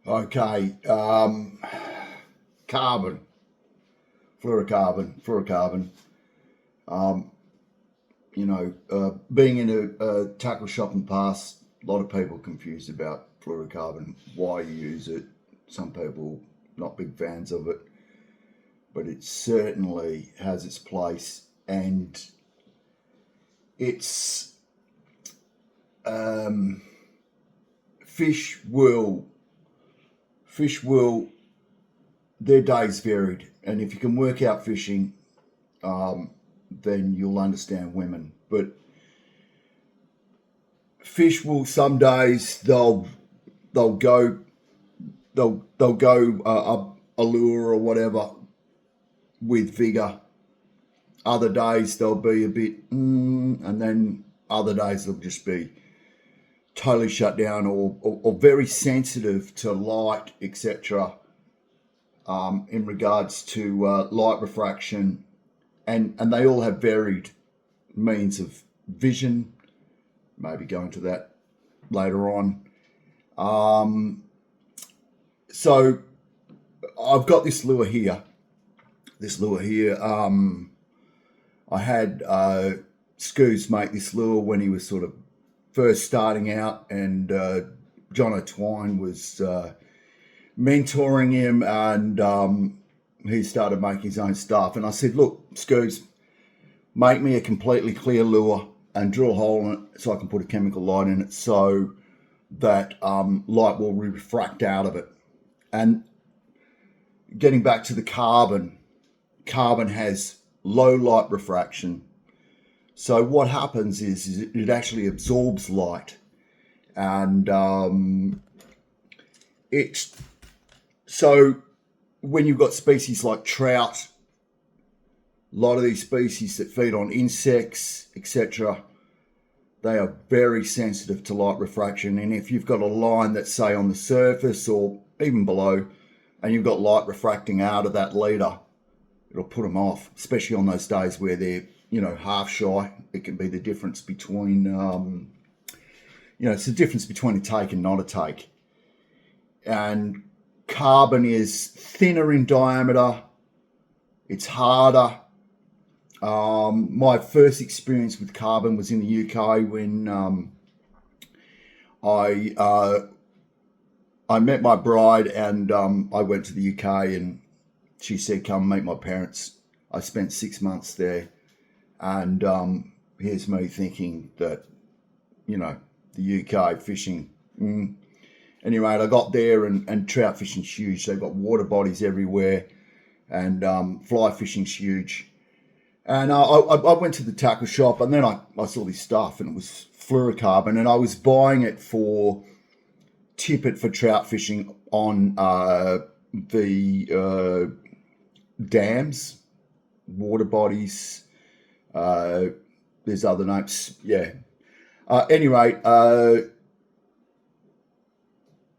Okay, carbon, fluorocarbon. Um, being in a tackle shop in the past, a lot of people confused about fluorocarbon, why you use it. Some people not big fans of it, but it certainly has its place, and it's um, fish will fish will their days varied, and if you can work out fishing, then you'll understand women. But fish will some days they'll go they'll go up a lure or whatever with vigor. Other days they'll be a bit, and then other days they'll just be totally shut down or very sensitive to light, etc. In regards to light refraction, and they all have varied means of vision. Maybe go into that later on. So I've got this lure here. I had Scoos make this lure when he was sort of first starting out, and John O'Twine was mentoring him, and he started making his own stuff. And I said, look, Scoos, make me a completely clear lure and drill a hole in it so I can put a chemical light in it so that light will refract out of it. And getting back to the carbon has low light refraction. So what happens is it actually absorbs light, and it's so when you've got species like trout, a lot of these species that feed on insects, etc., they are very sensitive to light refraction. And if you've got a line that's, say, on the surface or even below, and you've got light refracting out of that leader, it'll put them off, especially on those days where they're, half shy. It can be the difference between, it's the difference between a take and not a take. And carbon is thinner in diameter. It's harder. My first experience with carbon was in the UK when I met my bride, and I went to the UK, and she said, come meet my parents. I spent 6 months there, and here's me thinking that, the UK fishing. Anyway, I got there, and trout fishing's huge. They've got water bodies everywhere, and fly fishing's huge. And I went to the tackle shop, and then I saw this stuff, and it was fluorocarbon, and I was buying it for tippet for trout fishing on the dams, water bodies. There's other names, yeah. Anyway,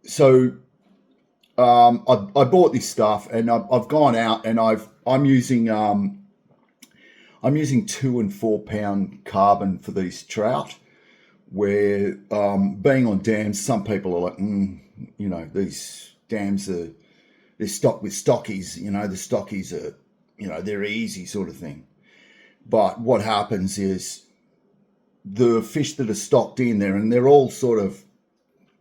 so I bought this stuff, and I've gone out, and I'm using 2 and 4 pound carbon for these trout. Where being on dams, some people are like, these dams they're stocked with stockies. The stockies are, they're easy sort of thing. But what happens is the fish that are stocked in there, and they're all sort of,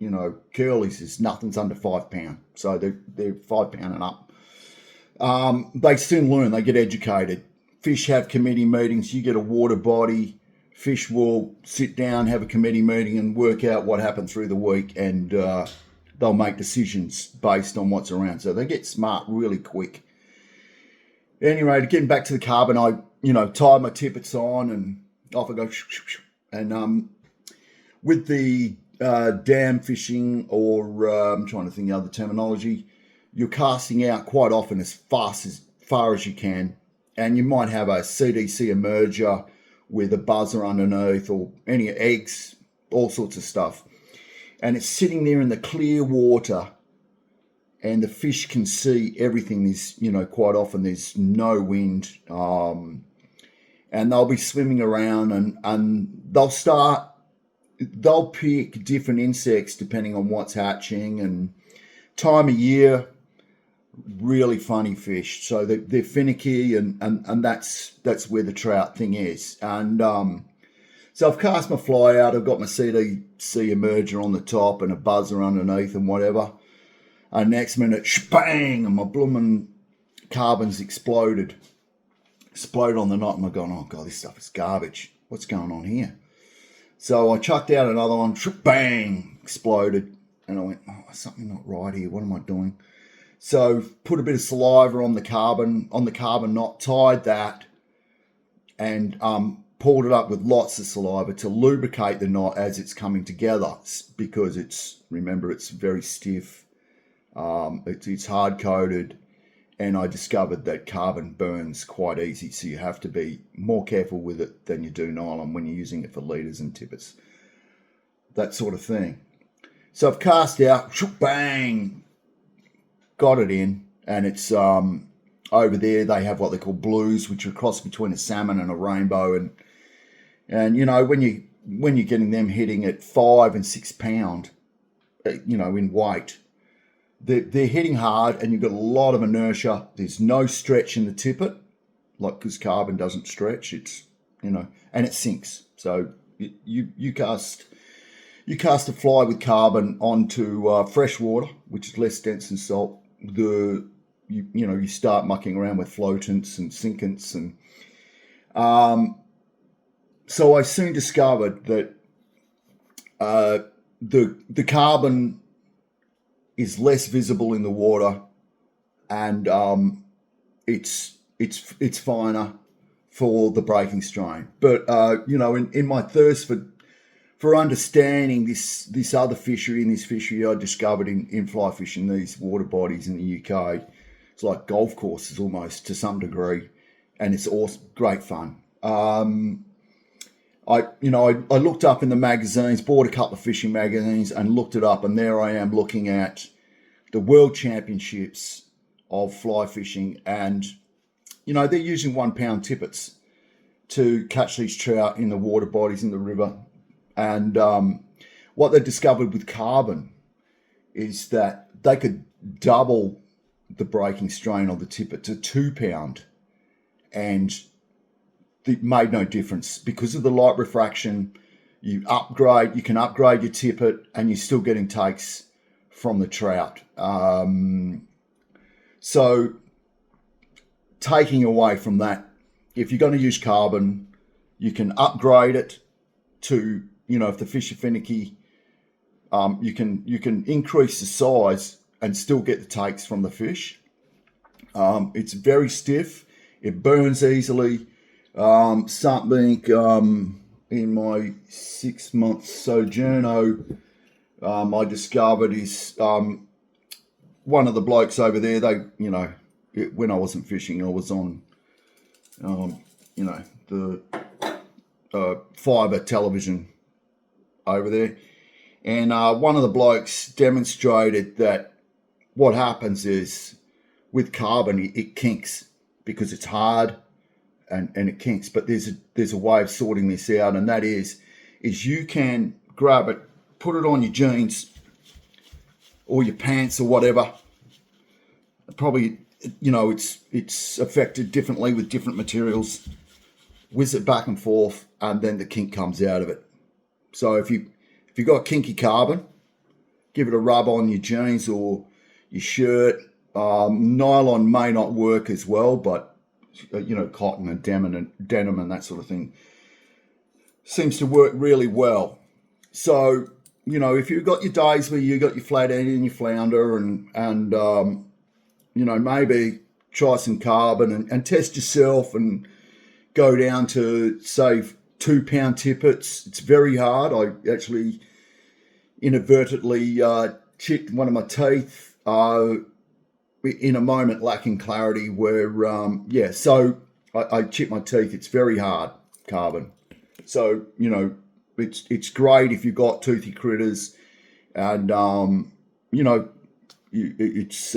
curlies, is nothing's under 5 pound. So they're 5 pound and up. They soon learn, they get educated. Fish have committee meetings. You get a water body. Fish will sit down, have a committee meeting, and work out what happened through the week, and they'll make decisions based on what's around. So they get smart really quick. Anyway, getting back to the carbon, I tie my tippets on, and off I go. And with the dam fishing, or I'm trying to think the other terminology, you're casting out quite often as far as you can, and you might have a CDC emerger with a buzzer underneath, or any eggs, all sorts of stuff. And it's sitting there in the clear water, and the fish can see everything. There's, quite often there's no wind, and they'll be swimming around, and they'll pick different insects depending on what's hatching, and time of year, really funny fish. So they're finicky, and that's where the trout thing is. And so I've cast my fly out. I've got my CDC emerger on the top and a buzzer underneath and whatever. And next minute, bang, and my blooming carbon's exploded on the knot. And I'm going, oh God, this stuff is garbage. What's going on here? So I chucked out another one, bang, exploded. And I went, oh, something not right here. What am I doing? So put a bit of saliva on the carbon knot, tied that, and pulled it up with lots of saliva to lubricate the knot as it's coming together, because remember, it's very stiff. It's hard coated, and I discovered that carbon burns quite easy, so you have to be more careful with it than you do nylon when you're using it for leaders and tippets, that sort of thing. So I've cast out, bang, got it in, and it's over there they have what they call blues, which are a cross between a salmon and a rainbow, and you know, when you're getting them hitting at 5 and 6 pound, you know, in weight, they're hitting hard, and you've got a lot of inertia. There's no stretch in the tippet, like, because carbon doesn't stretch. It's, you know, and it sinks. So you cast a fly with carbon onto fresh water, which is less dense than salt. You start mucking around with floatants and sinkants, and so I soon discovered that the carbon is less visible in the water, and it's finer for the breaking strain. But you know, in my thirst for understanding this other fishery, in this fishery I discovered in fly fishing, these water bodies in the UK, it's like golf courses almost to some degree, and it's awesome, great fun. I looked up in the magazines, bought a couple of fishing magazines and looked it up, and there I am looking at the World Championships of fly fishing, and you know, they're using 1 pound tippets to catch these trout in the water bodies in the river. And what they discovered with carbon is that they could double the breaking strain on the tippet to 2 pound, and it made no difference because of the light refraction. You can upgrade your tippet, and you're still getting takes from the trout. So taking away from that, if you're going to use carbon, you can upgrade it to, you know, if the fish are finicky, you can increase the size and still get the takes from the fish. It's very stiff. It burns easily. Something in my 6 months sojourno, I discovered is one of the blokes over there. They, you know, when I wasn't fishing, I was on, you know, the fibre television over there, and one of the blokes demonstrated that what happens is with carbon, it kinks because it's hard. And it kinks, but there's a way of sorting this out, and that is you can grab it, put it on your jeans or your pants or whatever. Probably, you know, it's affected differently with different materials. Whiz it back and forth, and then the kink comes out of it. So if you've got kinky carbon, give it a rub on your jeans or your shirt. Nylon may not work as well, but you know, cotton and denim and that sort of thing seems to work really well. So, you know, if you've got your days where you got your flathead and your flounder and you know, maybe try some carbon and test yourself and go down to, say, 2 pound tippets. It's very hard. I actually inadvertently chipped one of my teeth in a moment lacking clarity where, so I chip my teeth. It's very hard, carbon. So, you know, it's great if you've got toothy critters, and, you know, it's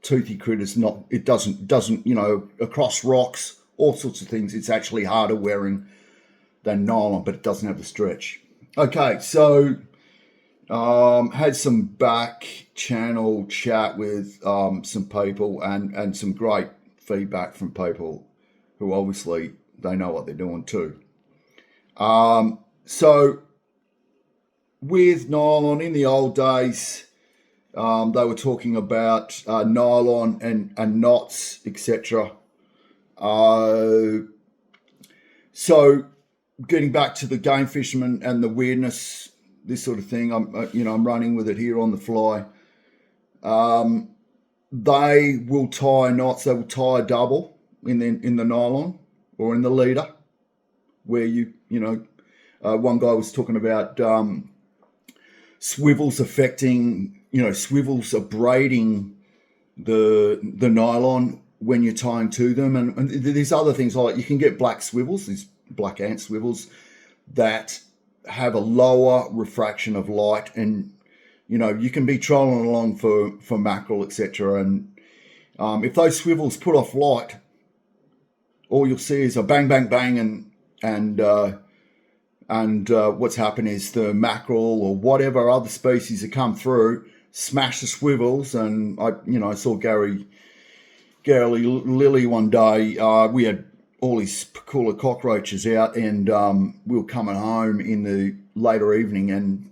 toothy critters, it doesn't, you know, across rocks, all sorts of things. It's actually harder wearing than nylon, but it doesn't have the stretch. Okay, so Had some back channel chat with some people and some great feedback from people who obviously they know what they're doing too. So with nylon in the old days, they were talking about nylon and knots, etc. So getting back to the game fisherman and the weirdness, this sort of thing, I'm running with it here on the fly. They will tie knots. They will tie a double in the nylon or in the leader, where one guy was talking about swivels affecting, swivels are braiding the nylon when you're tying to them, and there's other things like you can get black swivels, these black ant swivels that have a lower refraction of light, and you can be trolling along for mackerel, etc. And if those swivels put off light, all you'll see is a bang, bang, bang, and what's happened is the mackerel or whatever other species that come through smash the swivels. And I saw Gary Lilly one day. We had all his Pakula cockroaches out, and we were coming home in the later evening, and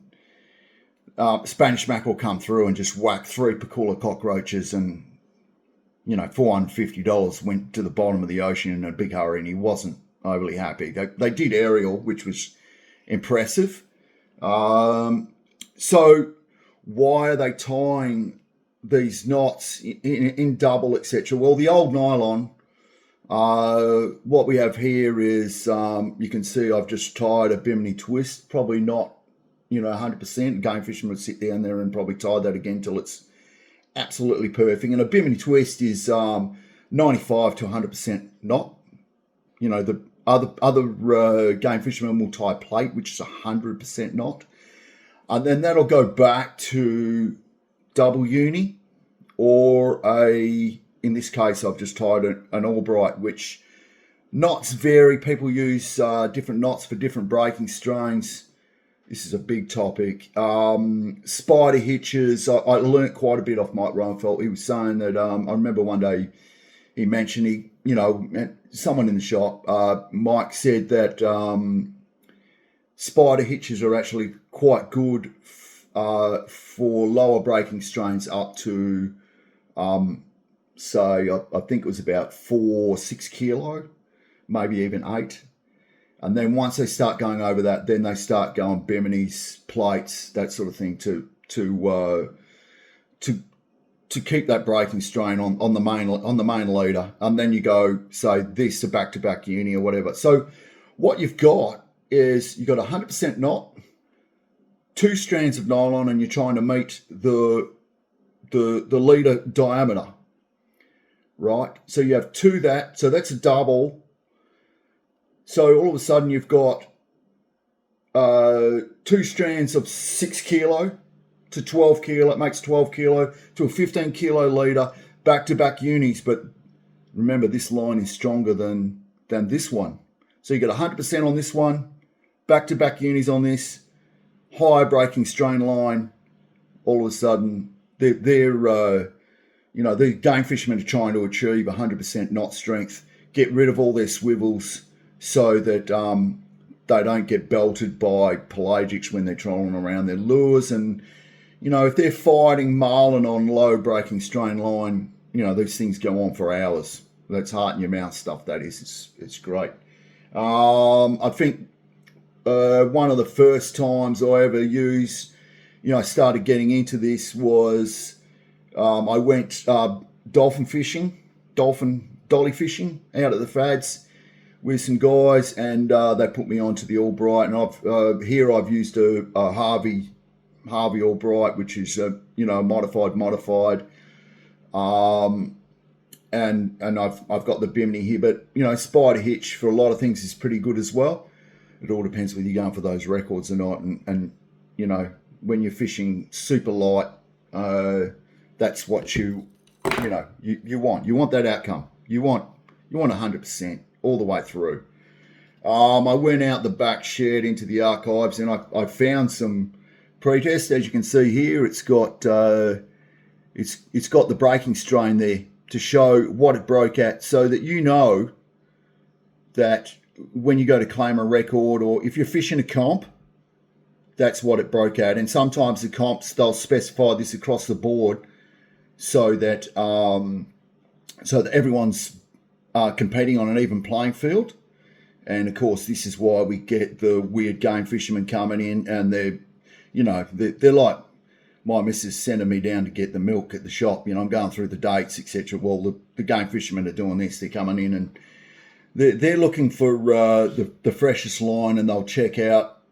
Spanish mackerel come through and just whacked 3 Pakula cockroaches, and $450 went to the bottom of the ocean in a big hurry, and he wasn't overly happy. They did aerial, which was impressive. So why are they tying these knots in double, etc.? Well, the old nylon, what we have here is, you can see I've just tied a Bimini twist, probably not 100%. Game fishermen would sit down there and probably tie that again till it's absolutely perfect. And a Bimini twist is 95 to 100% knot. The other game fishermen will tie plate, which is 100% knot, and then that'll go back to double uni, or in this case I've just tied an Albright, which knots vary. People use different knots for different breaking strains. This is a big topic. Spider hitches. I learnt quite a bit off Mike Roenfeld. He was saying that, I remember one day he mentioned someone in the shop, Mike said that spider hitches are actually quite good for lower breaking strains up to, say, I think it was about 4-6 kilo, maybe even 8. And then once they start going over that, then they start going Biminis, plates, that sort of thing to keep that breaking strain on the main leader. And then you go, say, this, a back-to-back uni or whatever. So what you've got is you've got 100% knot, 2 strands of nylon, and you're trying to meet the leader diameter, right? So you have 2 that, so that's a double. So all of a sudden you've got 2 strands of 6 kilo to 12 kilo. It makes 12 kilo to a 15 kilo leader, back-to-back unis. But remember, this line is stronger than this one. So you get 100% on this one, back-to-back unis on this, higher breaking strain line. All of a sudden, the game fishermen are trying to achieve 100% knot strength, get rid of all their swivels, so that they don't get belted by pelagics when they're trolling around their lures. And, if they're fighting marlin on low breaking strain line, these things go on for hours. That's heart in your mouth stuff, that is. It's great. I think one of the first times I ever used, started getting into this was I went dolly fishing out at the Fads with some guys, and they put me onto the Albright, and I've used a Harvey Albright, which is modified, and I've got the Bimini here, but spider hitch for a lot of things is pretty good as well. It all depends whether you're going for those records or not, and when you're fishing super light, that's what you want. You want that outcome. You want 100%. All the way through. I went out the back shed into the archives, and I found some pretest. As you can see here, it's got it's got the breaking strain there to show what it broke at, so that you know that when you go to claim a record, or if you're fishing a comp, that's what it broke at. And sometimes the comps, they'll specify this across the board so that everyone's competing on an even playing field. And of course, this is why we get the weird game fishermen coming in, and they're like my missus sending me down to get the milk at the shop. I'm going through the dates, etc. Well, the game fishermen are doing this. They're coming in and they're looking for the freshest line, and they'll check out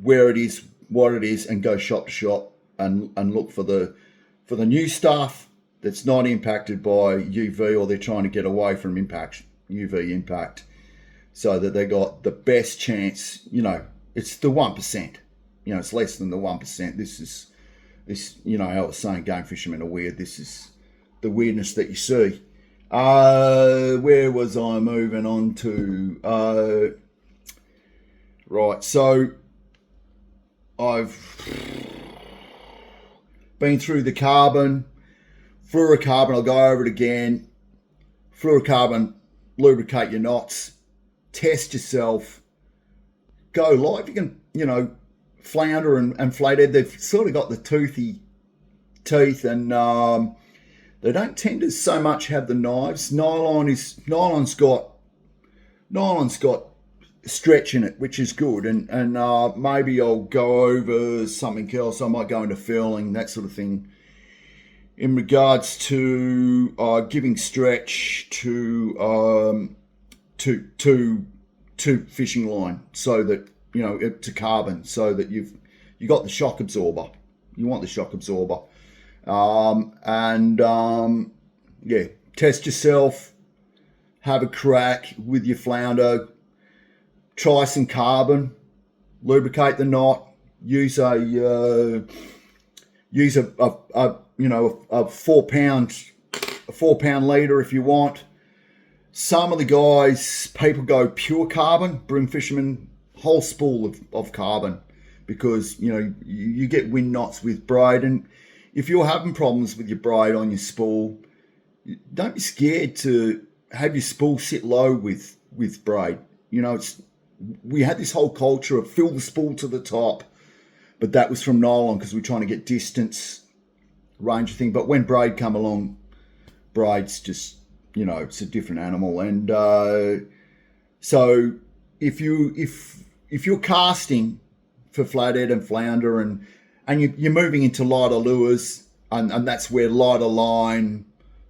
where it is, what it is, and go shop to shop and look for the new stuff that's not impacted by UV, or they're trying to get away from UV impact, so that they got the best chance. It's the 1%. It's less than the 1%. This. I was saying game fishermen are weird. This is the weirdness that you see. Where was I moving on to? Right, so I've been through the carbon, fluorocarbon. I'll go over it again. Fluorocarbon, lubricate your knots, test yourself, go live. You can, flounder and flathead, they've sort of got the toothy teeth, and they don't tend to so much have the knives. Nylon's got stretch in it, which is good, and maybe I'll go over something else. I might go into furling, that sort of thing, in regards to giving stretch to fishing line, so that to carbon, so that you got the shock absorber. You want the shock absorber, test yourself, have a crack with your flounder, try some carbon, lubricate the knot, use a 4-pound leader if you want. Some of the guys, people go pure carbon, bring fishermen whole spool of carbon, because you get wind knots with braid, and if you're having problems with your braid on your spool, don't be scared to have your spool sit low with braid. We had this whole culture of fill the spool to the top, but that was from nylon because we're trying to get distance, range of thing. But when braid come along, braid's just it's a different animal. And so if you're casting for flathead and flounder, and you're moving into lighter lures, and that's where lighter line,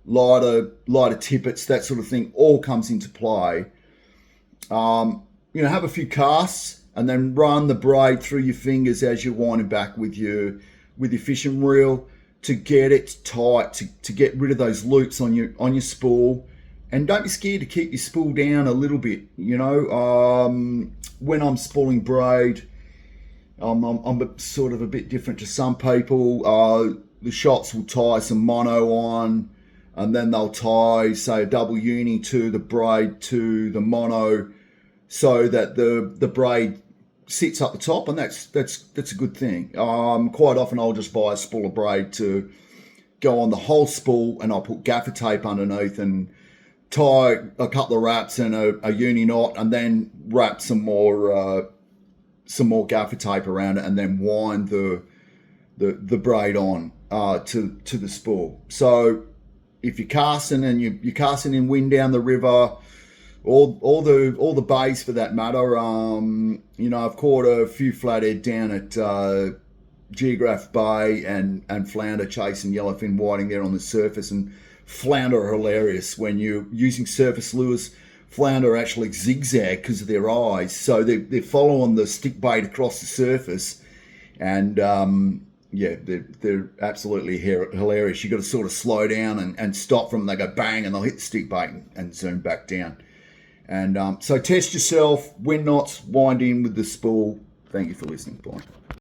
lighter tippets, that sort of thing all comes into play. Have a few casts and then run the braid through your fingers as you're winding back with your fishing reel to get it tight, to get rid of those loops on your spool. And don't be scared to keep your spool down a little bit. When I'm spooling braid, I'm sort of a bit different to some people. The shops will tie some mono on, and then they'll tie, say, a double uni to the braid to the mono, so that the braid sits up the top, and that's a good thing. Quite often I'll just buy a spool of braid to go on the whole spool, and I'll put gaffer tape underneath and tie a couple of wraps and a uni knot, and then wrap some more gaffer tape around it, and then wind the braid on to the spool. So if you're casting and you're casting in wind down the river, all the bays for that matter. I've caught a few flathead down at Geograph Bay and flounder chasing yellowfin whiting there on the surface, and flounder are hilarious when you're using surface lures. Flounder actually zigzag because of their eyes, so they're following the stick bait across the surface, and they're absolutely hilarious. You've got to sort of slow down and stop from them. They go bang and they'll hit the stick bait and zoom back down. And so test yourself, wind knots, wind in with the spool. Thank you for listening. Bye.